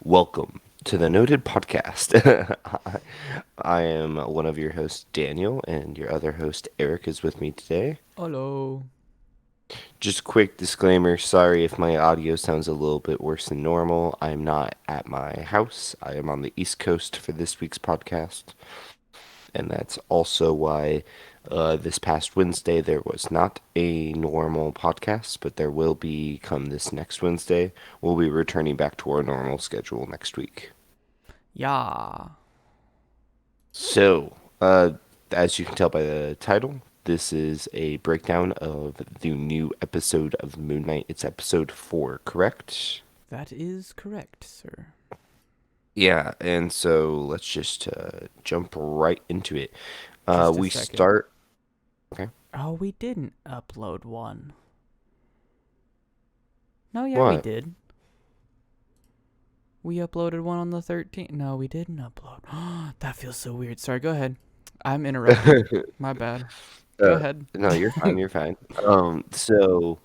Welcome to the Noted Podcast. I am one of your hosts, Daniel, and your other host, Eric, is with me today. Hello. Just quick disclaimer, sorry if my audio sounds a little bit worse than normal. I'm not at my house. I am on the East Coast for this week's podcast. And that's also why this past Wednesday there was not a normal podcast, but there will be come this next Wednesday. We'll be returning back to our normal schedule next week. Yeah. So, as you can tell by the title, this is a breakdown of the new episode of Moon Knight. It's episode 4, correct? That is correct, sir. Yeah, and so let's just jump right into it. Just a We second. start. Okay. Oh, we didn't upload one. No, yeah, we What? did. We uploaded one on the 13th. No, we didn't upload. That feels so weird. Sorry, go ahead. I'm interrupting. My bad. Go Uh, ahead. no, you're fine. You're fine. So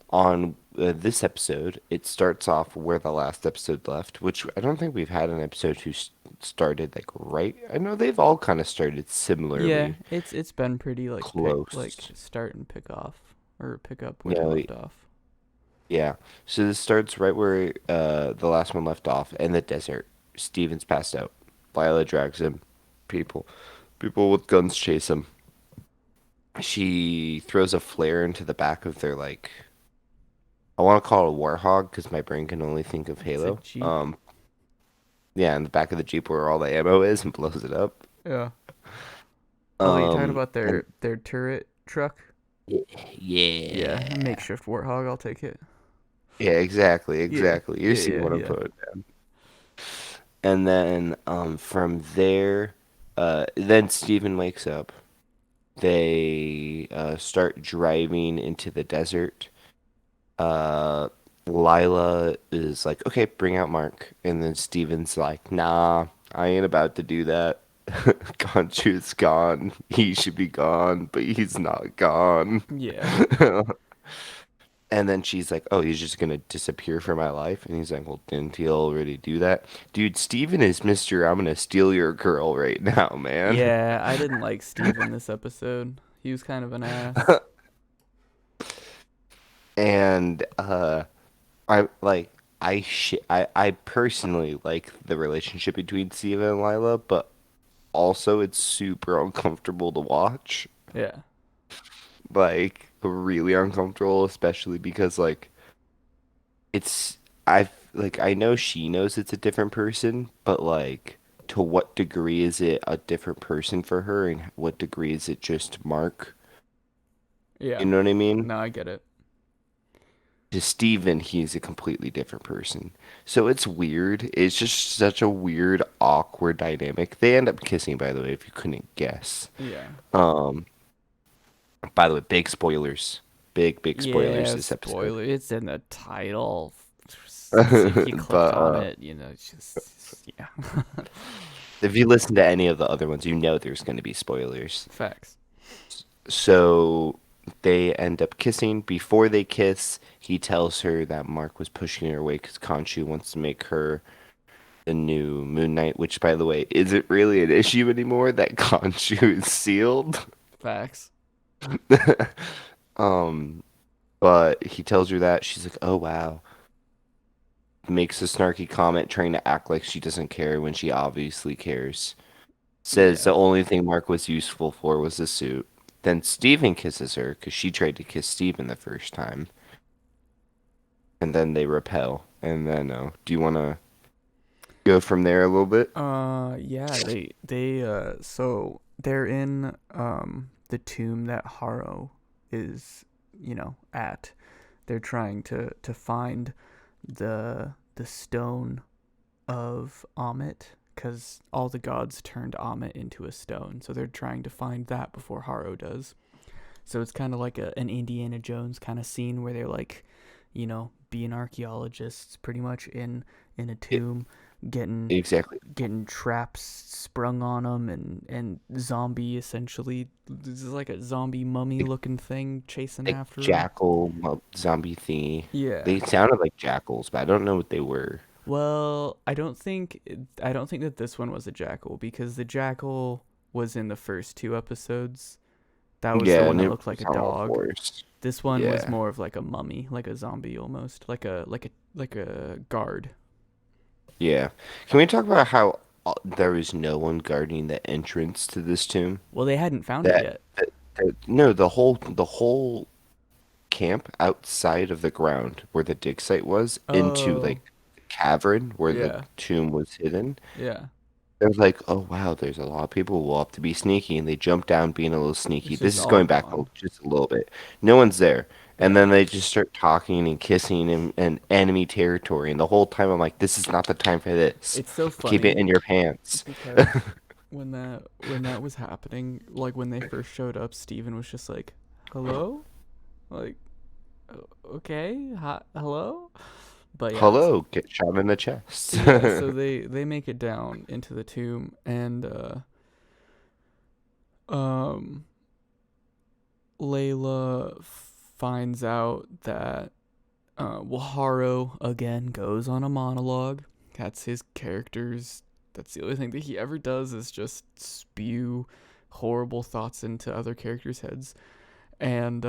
on this episode, it starts off where the last episode left, which I don't think we've had an episode who started like right. I know they've all kind of started Yeah, similarly it's been pretty close. start and pick off or pick up where You they know, left off. yeah. So this starts right where the last one left off in the desert. Steven's passed out. Lila drags him. People, people with guns chase him. She throws a flare into the back of their like I want to call it a Warhog because my brain can only think of It's a Halo. Jeep. Yeah, in the back of the Jeep where all the ammo is and blows it up. Yeah. Oh, you're talking Um, about and their turret truck? Yeah, a yeah, makeshift warthog. I'll take it. yeah, exactly, Yeah, exactly. You're yeah, seeing yeah, what I'm yeah. putting. And then from there, then Steven wakes up. They start driving into the desert. Uh, Lila is like, okay, bring out Mark. And then Steven's like, nah, I ain't about to do that. Conchu's gone. He should be gone, but he's not gone. Yeah. And then she's like, oh, he's just gonna disappear from my life. And he's like, well, didn't he already do that? Dude, Steven is Mr. I'm gonna steal your girl right now, man. Yeah, I didn't like Steve in this episode. He was kind of an ass. And I like I personally like the relationship between Steven and Lila, but also it's super uncomfortable to watch. Yeah. Like really uncomfortable, especially because like it's I know she knows it's a different person, but like to what degree is it a different person for her and what degree is it just Mark? You Yeah. know what I mean? No, I get it. To Steven, he's a completely different person. So it's weird. It's just such a weird, awkward dynamic. They end up kissing, by the way, if you couldn't guess. Yeah. Um, by the way, big spoilers. Big spoilers Yeah, this episode. spoiler. It's in the title. If you click But on it, it's just yeah. if you listen to any of the other ones, you know there's going to be spoilers. Facts. So they end up kissing. Before they kiss, he tells her that Mark was pushing her away because Khonshu wants to make her the new Moon Knight, which, by the way, isn't really an issue anymore that Khonshu is sealed. Facts. Um, but he tells her that. She's like, oh, wow. Makes a snarky comment trying to act like she doesn't care when she obviously cares. Says Yeah. the only thing Mark was useful for was the suit. Then Steven kisses her because she tried to kiss Steven the first time. And then they repel. And then, do you want to go from there a little bit? Yeah, so they're in the tomb that Haro is, at. They're trying to find the stone of Amit cuz all the gods turned Amit into a stone. So they're trying to find that before Haro does. So it's kind of like an Indiana Jones kind of scene where they're like, being archaeologists pretty much in a It, tomb getting exactly. traps sprung on them and zombie essentially this is like a zombie mummy Like, looking thing chasing like after them. jackal, zombie thingy. Yeah. They sounded like jackals, but I don't know what they were. Well, I don't think that this one was a jackal because the jackal was in the first two episodes. That was the Yeah, one and that it looked like was a on all dog. fours. This one was Yeah. more of like a mummy, like a zombie almost, like a guard. Yeah. Can we talk about how there was no one guarding the entrance to this tomb? Well, they hadn't found it That, yet. no, the whole camp outside of the ground where the dig site was into Oh, like the cavern where the yeah, tomb was hidden. yeah. It was like, oh wow, there's a lot of people. We'll have to be sneaky, and they jump down, being a little sneaky. It's This just is all going back gone. just a little bit. No one's there, and Yeah. then they just start talking and kissing in enemy territory. And the whole time, I'm like, this is not the time for this. It's so Keep it funny in your pants. because when that was happening, like when they first showed up, Steven was just like, "Hello?" Like, "Okay, hi, hello?" But yeah, Hello, get shot in the chest. yeah, so they make it down into the tomb and um Layla finds out that Waharo again goes on a monologue. That's his character's. That's the only thing that he ever does is just spew horrible thoughts into other characters' heads. And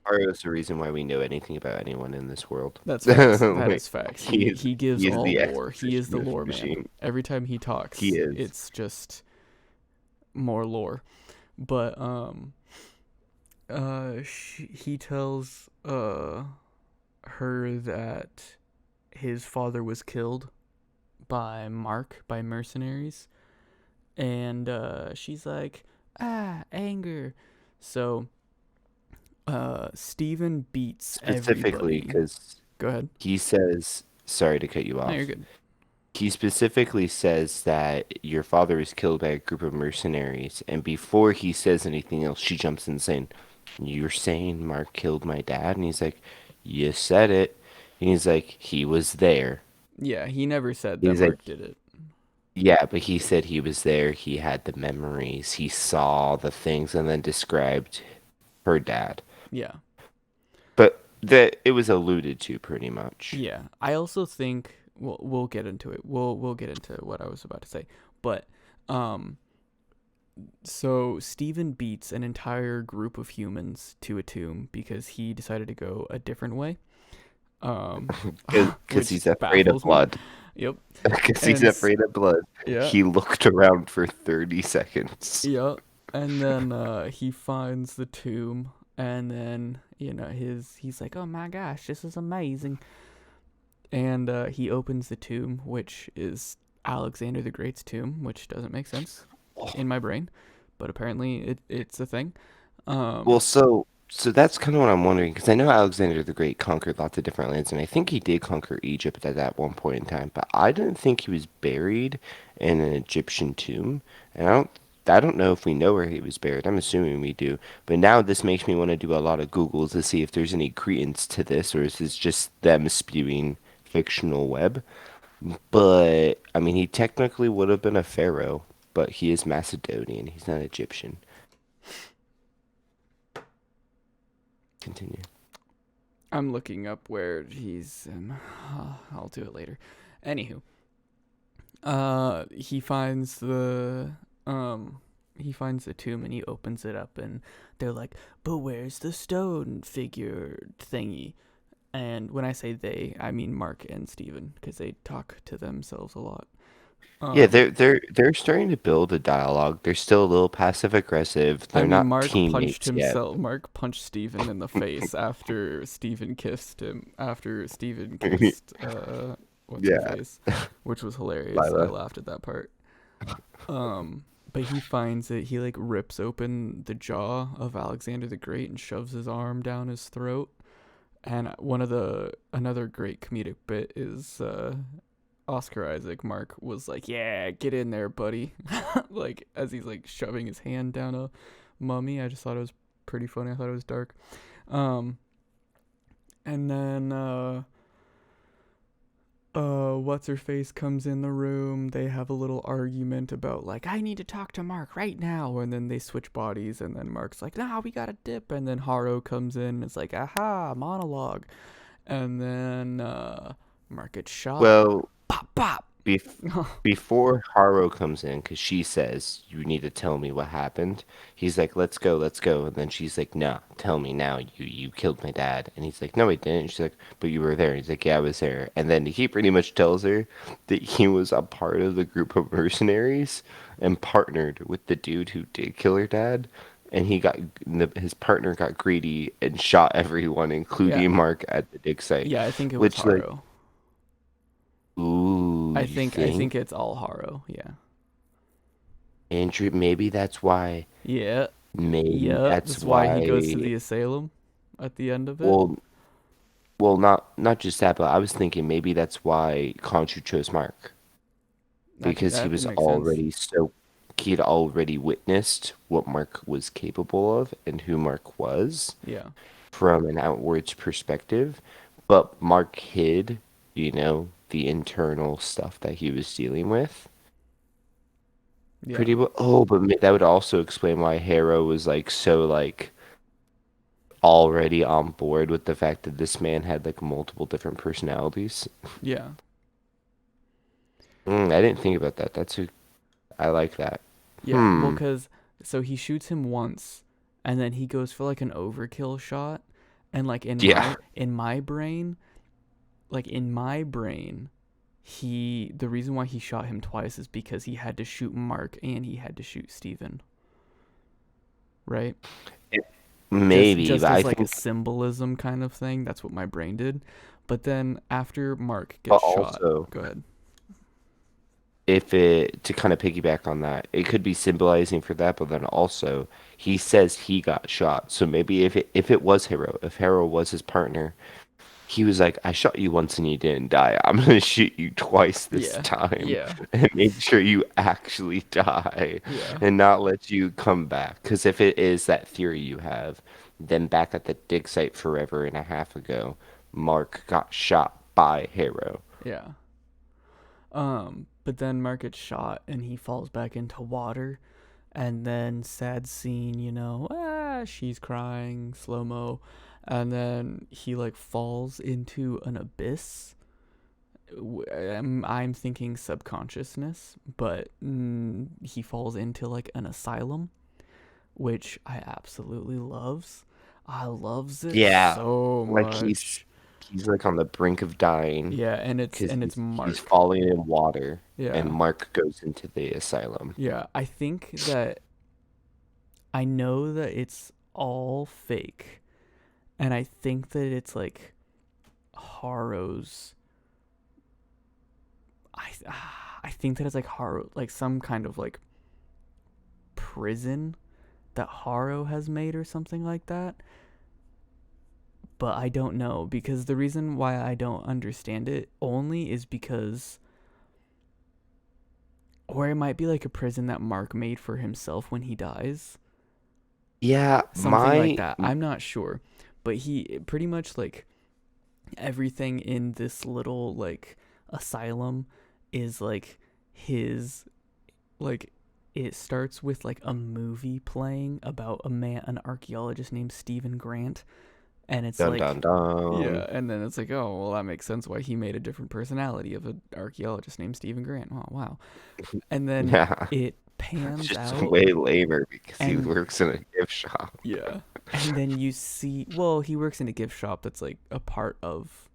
Mario is the reason why we know anything about anyone in this world. that's facts. That Like, is facts. he is He gives he is all the lore. He is exposition the lore man. machine. Every time he He talks, is. it's just more lore. But he tells her that his father was killed by by mercenaries, and she's like, anger. So Steven beats Specifically, everybody. because Go ahead. he says, sorry to cut you No, you're off. good. He specifically says that your father was killed by a group of mercenaries, and before he says anything else, she jumps in saying, "You're saying Mark killed my dad?" And he's like, "You said it." And he's like, "He was there." Yeah, he never said that He's like, Mark did it. "Yeah, but he said he was there. He had the memories. He saw the things," and then described her dad. Yeah. But that it was alluded to pretty much. Yeah. I also think we'll get into it. We'll get into what I was about to say. But um so Steven beats an entire group of humans to a tomb because he decided to go a different way. Um Because which he's afraid of baffles me. blood. Yep. Because he's And afraid of blood. yeah. He looked around for 30 seconds. Yeah. And then he finds the tomb and then, he's like, "Oh my gosh, this is amazing." And he opens the tomb, which is Alexander the Great's tomb, which doesn't make sense in my brain, but apparently it's a thing. Well, Um, so that's kind of what I'm wondering, because I know Alexander the Great conquered lots of different lands, and I think he did conquer Egypt at that one point in time, but I didn't think he was buried in an Egyptian tomb, and I don't know if we know where he was buried. I'm assuming we do, but now this makes me want to do a lot of Googles to see if there's any credence to this, or is this just them spewing fictional web? But I mean, he technically would have been a pharaoh, but he is Macedonian. He's not Egyptian. Continue. I'm looking up where he's. I'll do it later. Anywho, he finds the tomb and he opens it up and they're like, "But where's the stone figure thingy?" And when I say they, I mean Mark and Steven because they talk to themselves a lot. Yeah, Um, they're starting to build a dialogue. They're still a little passive aggressive. I They're mean, not teammates yet. Mark punched Steven in the face after Steven kissed him. After Steven kissed, what's her Yeah, face, which was hilarious. I Lila. laughed at that part. But he finds it. He like rips open the jaw of Alexander the Great and shoves his arm down his throat. And another great comedic bit is Oscar Isaac. Mark was like, "Yeah, get in there, buddy." Like as he's like shoving his hand down a mummy. I just thought it was pretty funny. I thought it was dark. Um, and then what's her face comes in the room. They have a little argument about like, "I need to talk to Mark right now," and then they switch bodies. And then Mark's like, "Nah, we got to dip." And then Haro comes in. And it's like, "Aha, monologue." And then Mark gets Well, shot. Pop pop. Bef before Haro comes in, because she says, "You need to tell me what happened." He's like, "Let's go, let's go." And then she's like, "No, tell me now. You killed my dad." And he's like, "No, I didn't." And she's like, "But you were there." He's like, "Yeah, I was there." And then he pretty much tells her that he was a part of the group of mercenaries and partnered with the dude who did kill her dad. And his partner got greedy and shot everyone, Yeah. including Mark at the dig site. Yeah, I think it was Which, like, Haro. ooh, I you think I think? think it's all Haro. Yeah. Andrew, maybe that's why. Yeah. Maybe Yeah. that's That's why he goes to why. the asylum at the end of it. Well, well, not just that, but I was thinking maybe that's why Khonshu chose Mark because he That was makes sense. already so he'd already witnessed what Mark was capable of and who Mark was Yeah. from an outwards perspective, but Mark hid, the internal stuff that he was dealing with. Yeah. Pretty well. Oh, but that would also explain why Harrow was like so like already on board with the fact that this man had like multiple different personalities. Yeah. I didn't think about that. I like that. Yeah. Well, Hmm. cause so he shoots him once, and then he goes for like an overkill shot, and like Yeah. in my brain, the reason why he shot him twice is because he had to shoot Mark and he had to shoot Steven, right? just Maybe, just but I as like a think, symbolism kind of thing. That's what my brain did. But then after Mark but gets shot, also, go ahead. if it to kind of piggyback on that, it could be symbolizing for that, but then also he says he got shot. So maybe if it was Hero, if Hero was his partner, he was like, I shot you once and you didn't die. I'm gonna shoot you twice this Yeah, time yeah, and make sure you actually die yeah, and not let you come back. Because if it is that theory you have, then back at the dig site forever and a half ago, Mark got shot by Harrow. yeah. But then Mark gets shot and he falls back into water, and then sad scene, she's crying, slow mo, and then he like falls into an abyss. I'm thinking subconsciousness, but he falls into like an asylum, which I absolutely loves. I loves it Yeah, so like he's much. he's like on the brink of dying Yeah, and it's because and it's he's Mark. falling in water, and Yeah. Mark goes into the asylum. Yeah, I know that it's all fake, and I think that it's like Haro's. I I think that it's like Haro, like some kind of like prison that Haro has made or something like that. But I don't know, because the reason why I don't understand it only is because, or it might be like a prison that Mark made for himself when he dies, Yeah, something like that. I'm not sure, but he pretty much like everything in this little like asylum is like his, like, it starts with like a movie playing about an archaeologist named Stephen Grant, and it's dun dun like, yeah, dun. and then it's like, oh well, that makes sense why he made a different personality of an archaeologist named Stephen Grant. Oh wow. And then Yeah. it It's pans just out, way lamer because he and works in a gift shop. yeah, and then you see, well, he works in a gift shop that's like a part of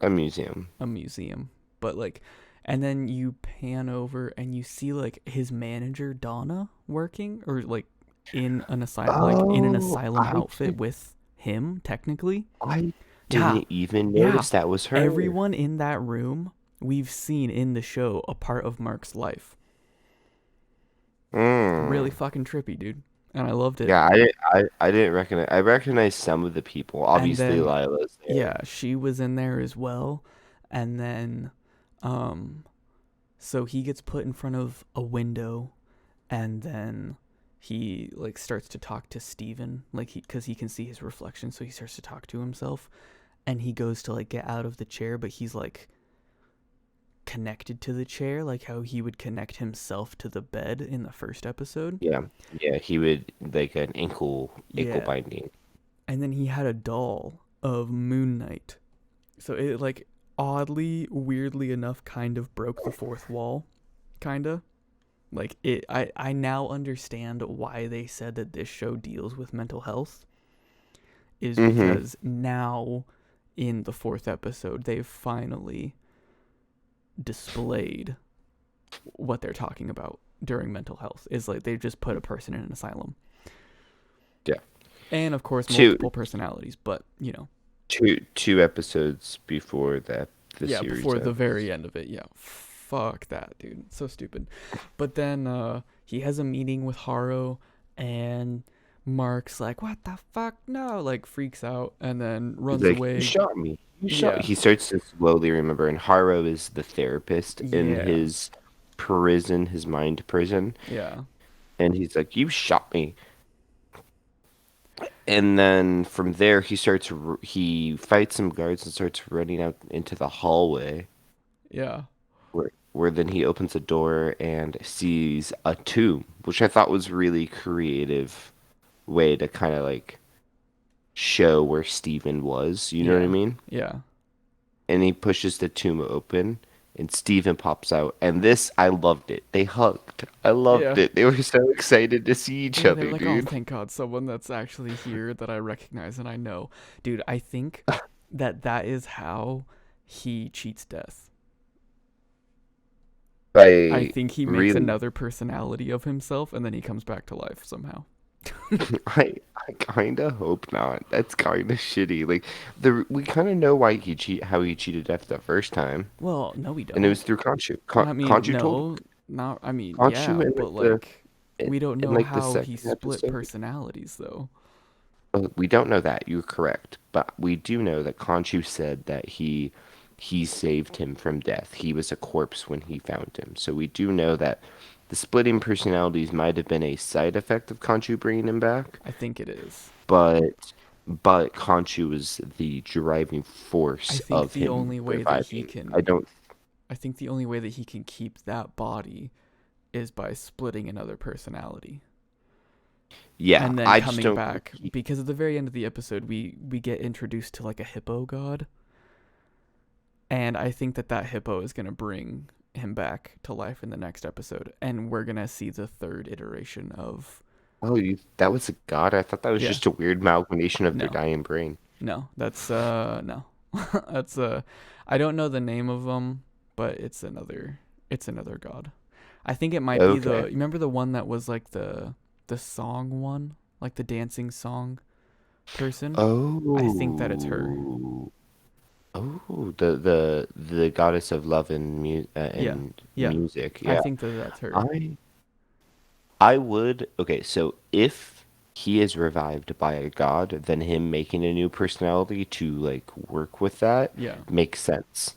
A museum. a museum, but like, and then you pan over and you see like his manager Donna working, or like in an Oh, asylum outfit with him technically. I Yeah, didn't even yeah. notice that was her. Everyone in that room we've seen in the show a part of Mark's life. Really Mm. fucking trippy, dude. And I loved it. Yeah, I didn't recognize. I recognize some of the people. And Obviously, then Lila's there. yeah, she was in there as well. And then um so he gets put in front of a window, and then he like starts to talk to Steven, like he cuz he can see his reflection, so he starts to talk to himself, and he goes to like get out of the chair, but he's like connected to the chair, like how he would connect himself to the bed in the first episode. Yeah, yeah. He would like an ankle Yeah. binding. And then he had a doll of Moon Knight. So it like oddly, weirdly enough, kind of broke the fourth wall. Kinda. Like it I now understand why they said that this show deals with mental health is Mm-hmm. because now in the fourth episode they've finally displayed what they're talking about during mental health. Is like they've just put a person in an asylum. Yeah. And of course Two, multiple personalities, but two episodes before the yeah, series before the ends. very end of it. Yeah. Fuck that, dude. So stupid. But then he has a meeting with Haro and Mark's like, "What the fuck? No!" Like freaks out and then He's runs like, "You away. shot me. You shot." Yeah. He starts to slowly remember, and Haro is the therapist in Yeah. his prison, his mind prison, Yeah. and he's like, "You shot me." And then from there, he fights some guards and starts running out into the hallway, Yeah. where then he opens a door and sees a tomb, which I thought was really creative way to kind of like show where Steven was. You know what I Yeah. mean? Yeah. And he pushes the tomb open, and Steven pops out. And this, I loved it. They hugged. I loved Yeah. it. They were so excited to see each Yeah, they're other, like, "Oh, dude. thank God, someone that's actually here that I recognize and I know." Dude, I think that that is how he cheats death. I I think he makes really, another personality of himself and then he comes back to life somehow. I kind of hope not. That's kind of shitty. Like we kind of know why how he cheated death the first time, Well, no, we and it don't. was through Khonshu. I mean, Khonshu told no, not. I mean, Khonshu yeah, in but like the like, we don't in know like the how he second split episode. personalities, though. We don't know that. You're correct, but we do know that Khonshu said that he saved him from death. He was a corpse when he found him. So we do know that the splitting personalities might have been a side effect of Khonshu bringing him back, I think it is. but Khonshu was the driving I force think of the him only way that he reviving. I can, don't. I think the only way that he can keep that body is by splitting another personality Yeah, and then I just coming don't think back. Because at the very end of the episode, we get introduced to like a hippo god, and I think that that hippo is gonna bring him back to life in the next episode, and we're gonna see the third iteration of. Oh, that was a god. I thought that was Yeah, just a weird amalgamation of their no, dying brain. no, that's no, that's I don't know the name of them, but it's another god. I think it might be the. Okay. You remember the one that was like the song one, like the dancing song person. I think that it's her. Oh. Oh, the goddess of love Yeah, and yeah. music. I Yeah. think that that's her. I I would. Okay, so if he is revived by a god, then him making a new personality to like work with that Yeah, makes sense.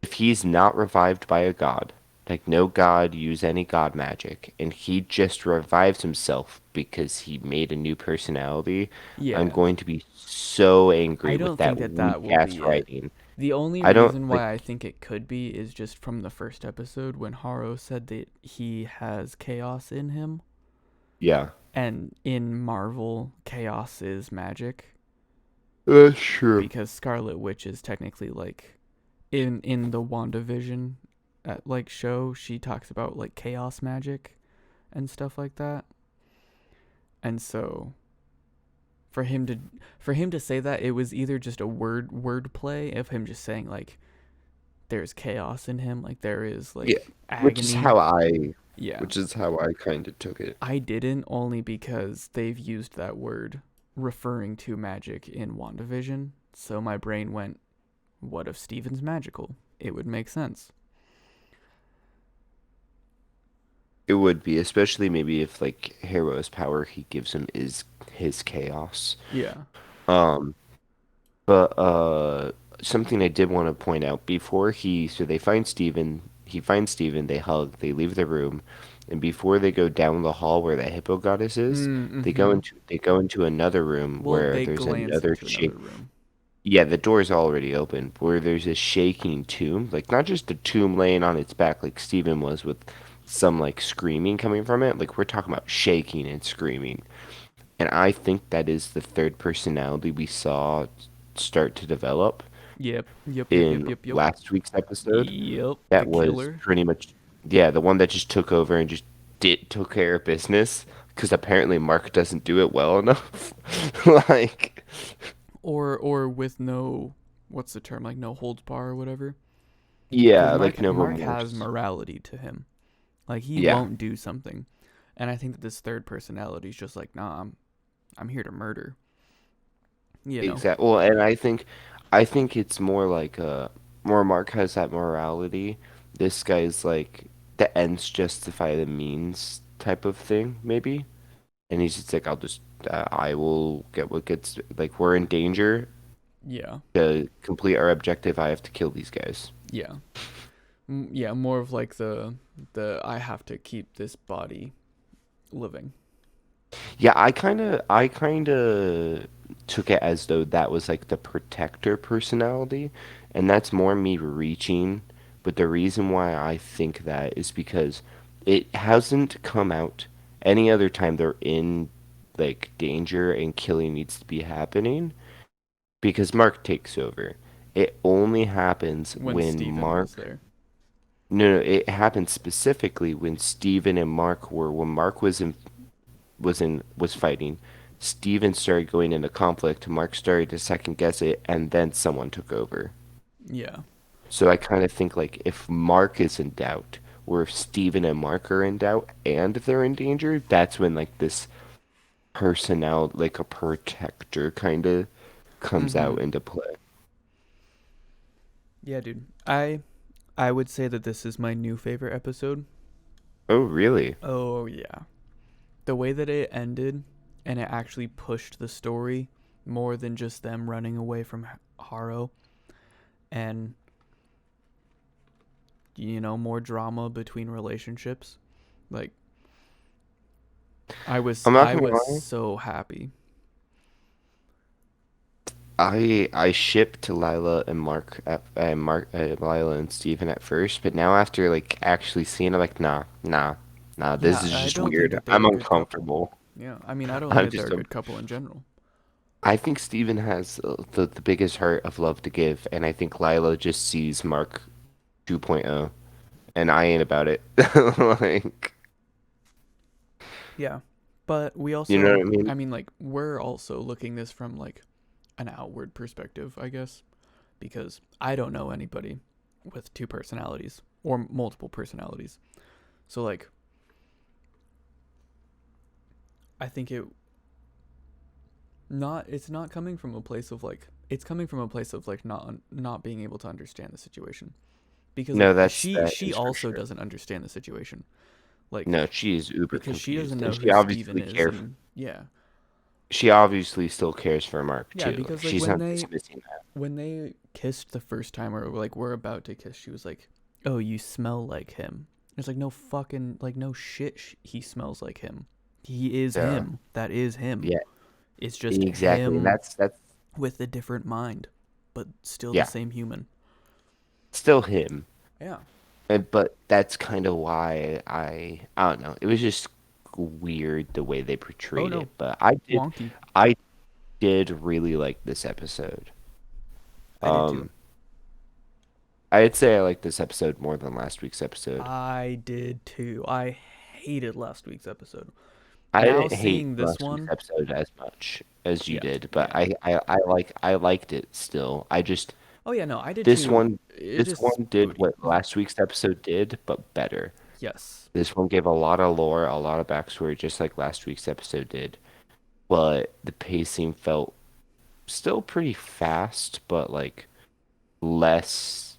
If he's not revived by a god, like no god use any god magic, and he just revives himself because he made a new personality, I'm yeah. going to be so I angry with don't that think that that weak will ass be it. writing. The only I don't reason like. why I think it could be is just from the first episode when Haro said that he has chaos in him. Yeah, And in Marvel, chaos is magic that's true. because Scarlet Witch is technically like in the WandaVision like show, she talks about like chaos magic and stuff like that. And so for him to say that, it was either just a word play of him just saying like there's chaos in him, like there is Yeah, like which is agony. how I, Yeah. which is how I kind of took it. I didn't, only because they've used that word referring to magic in WandaVision. So my brain went, what if Steven's magical? It would make sense. It would be, especially maybe if like Hero's power he gives him is his chaos. Yeah. Um, but something I did want to point out before so they find Steven, he finds Steven, they hug, they leave the room, and before they go down the hall where the hippo goddess is, Mm-hmm. they go into another room Well, where they there's glance another into another shape. room. Yeah, the door's already open, where there's a shaking tomb, like not just a tomb laying on its back like Steven was with some like screaming coming from it. Like we're talking about shaking and screaming. And I think that is the third personality we saw start to develop. Yep. Yep. Yep. Yep. in Yep. Yep. last week's episode. Yep. The That was killer. pretty much, yeah, the one that just took over and just took care of business because apparently Mark doesn't do it well enough. Like, Or with no, what's the term, like no holds bar or whatever. Because yeah, like Mark no Mark has remorse. morality to him. Like he Yeah, won't do something, and I think that this third personality is just like, nah, I'm here to murder. You know. exactly. Well, and I think it's more like more Mark has that morality. This guy's like the ends justify the means type of thing, maybe. And he's just like, I will get what gets, like, we're in danger. Yeah. To complete our objective, I have to kill these guys. Yeah. Yeah. More of like the I have to keep this body living. Yeah, I kind of took it as though that was like the protector personality, and that's more me reaching. But the reason why I think that is because it hasn't come out any other time they're in like danger and killing needs to be happening because Mark takes over. It only happens When when Steven was Mark. there. No, no, it happened specifically when Steven and Mark were when Mark was fighting. Steven started going into conflict. Mark started to second guess it, and then someone took over. Yeah. So I kind of think like if Mark is in doubt, or if Steven and Mark are in doubt and they're in danger, that's when like this personnel, like a protector, kind of comes Mm-hmm. out into play. Yeah, dude. I would say that this is my new favorite episode. Oh, really? Oh yeah. The way that it ended and it actually pushed the story more than just them running away from Haro and more drama between relationships. Like I was I'm not I gonna was lie. so happy. I shipped Lila and Lila and Steven at first, but now after like actually seeing it, like nah, this Yeah, is I just don't think weird. that they're I'm a good couple. uncomfortable. Yeah, I mean, I don't think I'm that they're just a good couple in general. I think Steven has the biggest heart of love to give, and I think Lila just sees Mark 2.0, and I ain't about it. Like, Yeah. But we you know what also, I mean? I mean, like, we're also looking this from, like, an outward perspective, I guess. Because I don't know anybody with two personalities or multiple personalities. So, like, I think it's not coming from a place of, like, it's coming from a place of, like, not being able to understand the situation. Because, No, like, that's she, that she is for also sure. doesn't understand the situation. Like, No, she is uber because she doesn't confused, and know who Steven is. care. And, yeah. She obviously still cares for Mark Yeah, too. Like, because, like, she's not dismissing that. when they kissed the first time or like were about to kiss, she was like, "Oh, you smell like him." It's like no fucking like no shit. He smells like him. He is Yeah, him. That is him. yeah, It's just exactly. And him that's with a different mind, but still the yeah, same human. still him. Yeah. But that's kind of why I don't know. It was just weird the way they Oh portrayed it. no, But wonky. I did really like this episode. I did too. Um, I'd say I like this episode more than last week's episode. I did too. I hated last week's episode. I Now didn't hate seeing this last week's one, episode as much as you yeah, did, but yeah. I liked it still. I just Oh yeah, no, I did this too. one It this just one did booty. what last week's episode did, but better. Yes. This one gave a lot of lore, a lot of backstory, just like last week's episode did. But the pacing felt still pretty fast, but like less.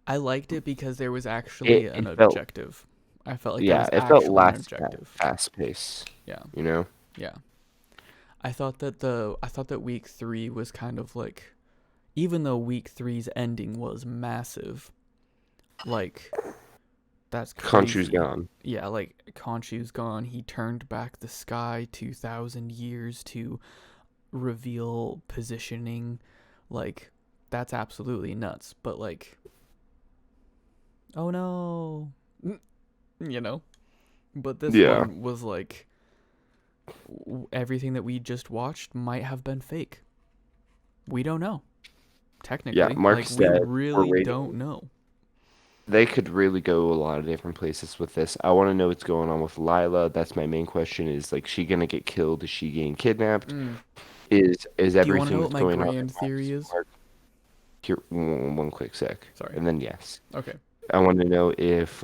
I liked it because there was actually It an it felt objective. I felt like there yeah, was it felt actually an less objective. fast pace, Yeah. you know? Yeah. I thought that week 3 was kind of like, even though week three's ending was massive, like that's Khonshu's crazy. gone. Yeah, like Khonshu's gone. He turned back the sky 2000 years to reveal positioning. Like that's absolutely nuts. But like, oh no. You know? But this Yeah. one was like everything that we just watched might have been fake. We don't know. Yeah, Technically, Mark like we said we're really don't waiting. know. They could really go a lot of different places with this. I want to know what's going on with Lila. That's my main question. Is like she gonna get killed? Is she getting kidnapped? Mm. Is Do you want to know everything what that's my going on in grand theory is? Mark here? One quick sec, Sorry. and then yes, Okay. I want to know if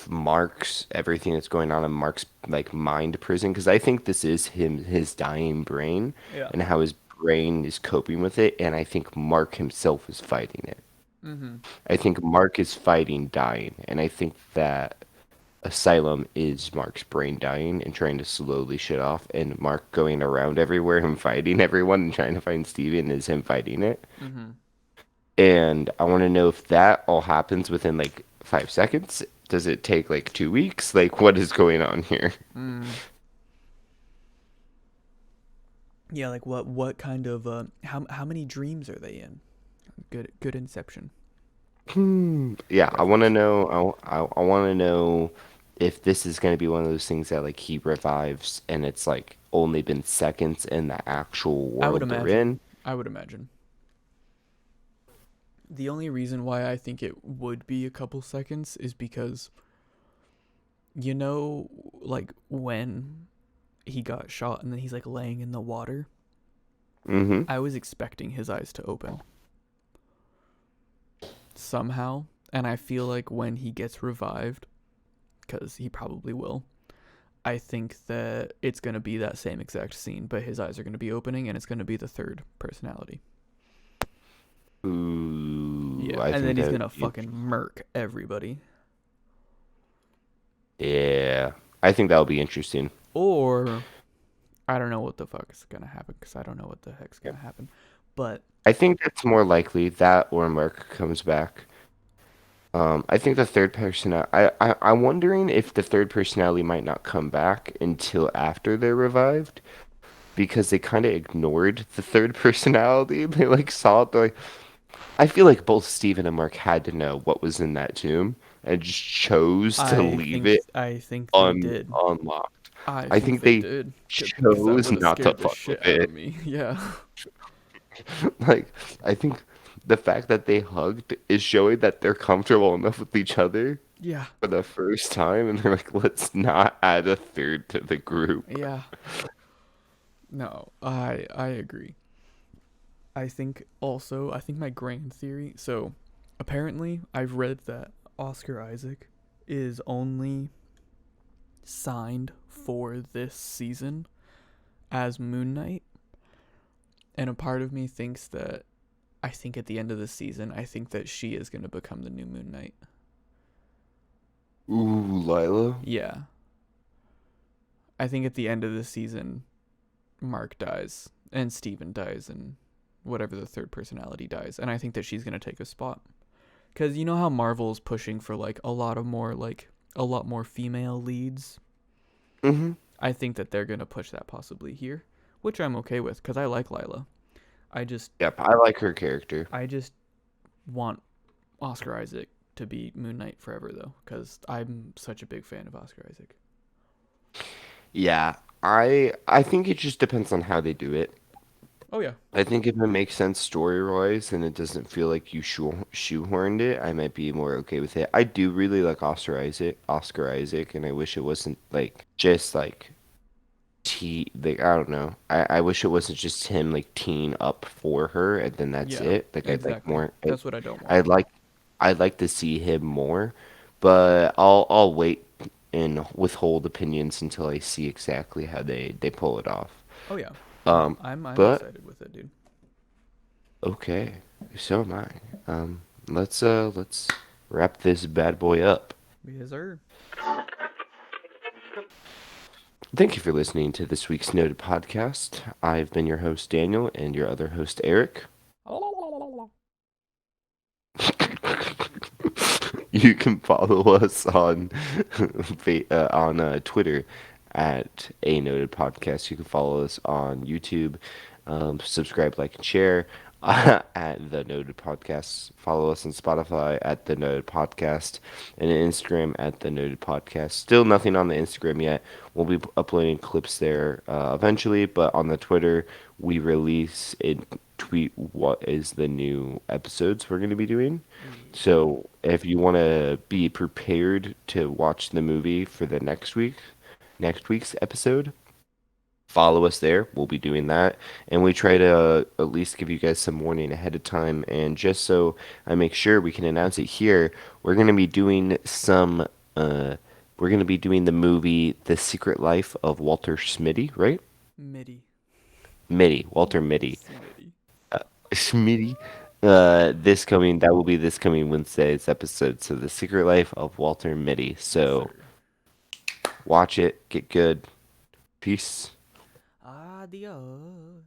Mark's everything that's going on in Mark's like mind prison, because I think this is his dying brain Yeah. and how his brain is coping with it, and I think Mark himself is fighting it. Mm-hmm. I think Mark is fighting dying, and I think that Asylum is Mark's brain dying and trying to slowly shut off, and Mark going around everywhere and fighting everyone and trying to find Steven is him fighting it. Mm-hmm. And I want to know if that all happens within like 5 seconds. Does it take like 2 weeks? Like, what is going on here? Mm. Yeah, like what kind of how many dreams are they in? Good Inception Yeah, I want to reference. know. I want to know if this is going to be one of those things that like he revives and it's like only been seconds in the actual I would world they're imagine. in. I would imagine. The only reason why I think it would be a couple seconds is because you know like when he got shot and then he's like laying in the water. Hmm. I was expecting his eyes to open somehow, and I feel like when he gets revived, cuz he probably will, I think that it's going to be that same exact scene, but his eyes are going to be opening and it's going to be the third personality. Ooh, Yeah, I and think then he's that going would to be fucking interesting. murk everybody. Yeah, I think that'll be interesting. Or I don't know what the fuck is going to happen cuz I don't know what the heck's Yeah. going to happen. But I think that's more likely that or Mark comes back. I think the third person. I'm wondering if the third personality might not come back until after they're revived because they kind of ignored the third personality. They like saw it. They're like, I feel like both Steven and Mark had to know what was in that tomb and just chose to leave it I think they did. unlocked. I I think think they they did cuz that chose would have not to scared the fuck with shit out of it. me. Yeah. Like, I think the fact that they hugged is showing that they're comfortable enough with each other Yeah. for the first time, and they're like, let's not add a third to the group. Yeah. No, I agree. I think also, I think my grand theory. So, apparently, I've read that Oscar Isaac is only signed for this season as Moon Knight, and a part of me thinks that I think at the end of the season, I think that she is going to become the new Moon Knight. Ooh, Lila. Yeah. I think at the end of the season, Mark dies and Steven dies and whatever the third personality dies, and I think that she's going to take a spot. Because you know how Marvel's pushing for like a lot more female leads. Hmm. I think that they're gonna push that possibly here, which I'm okay with because I like Lila. I just Yep, I like her character. I just want Oscar Isaac to be Moon Knight forever though, because I'm such a big fan of Oscar Isaac. Yeah, I think it just depends on how they do it. Oh yeah. I think if it makes sense story-wise and it doesn't feel like you shoehorned it, I might be more okay with it. I do really like Oscar Isaac, and I wish it wasn't like just like like I don't know. I wish it wasn't just him like teeing up for her and then that's Yeah. it. Like I'd like Exactly. more. That's what I don't want. I'd like I'd like to see him more, but I'll wait and withhold opinions until I see exactly how they pull it off. Oh yeah. No, Um, I'm but excited with it, dude. okay, so am I. Let's wrap this bad boy up. Yes, sir. Thank you for listening to this week's Noted podcast. I've been your host Daniel and your other host Eric. You can follow us on Twitter at A Noted Podcast. You can follow us on YouTube. Subscribe, like, and share. at the Noted Podcast. Follow us on Spotify at the Noted Podcast and Instagram at the Noted Podcast. Still nothing on the Instagram yet. We'll be uploading clips there eventually, but on the Twitter, we release and tweet what is the new episodes we're going to be doing. Yeah. So if you want to be prepared to watch the movie for the next week's episode, follow us there. We'll be doing that. And we try to at least give you guys some warning ahead of time. And just so I make sure we can announce it here, we're going to be doing some, uh, we're going to be doing the movie The Secret Life of Walter Smitty, right? Midi. Walter Mitty. Smitty. Smitty. That will be this coming Wednesday's episode. So The Secret Life of Walter Mitty. Yes, So sir. watch it, get good. Peace. Adios.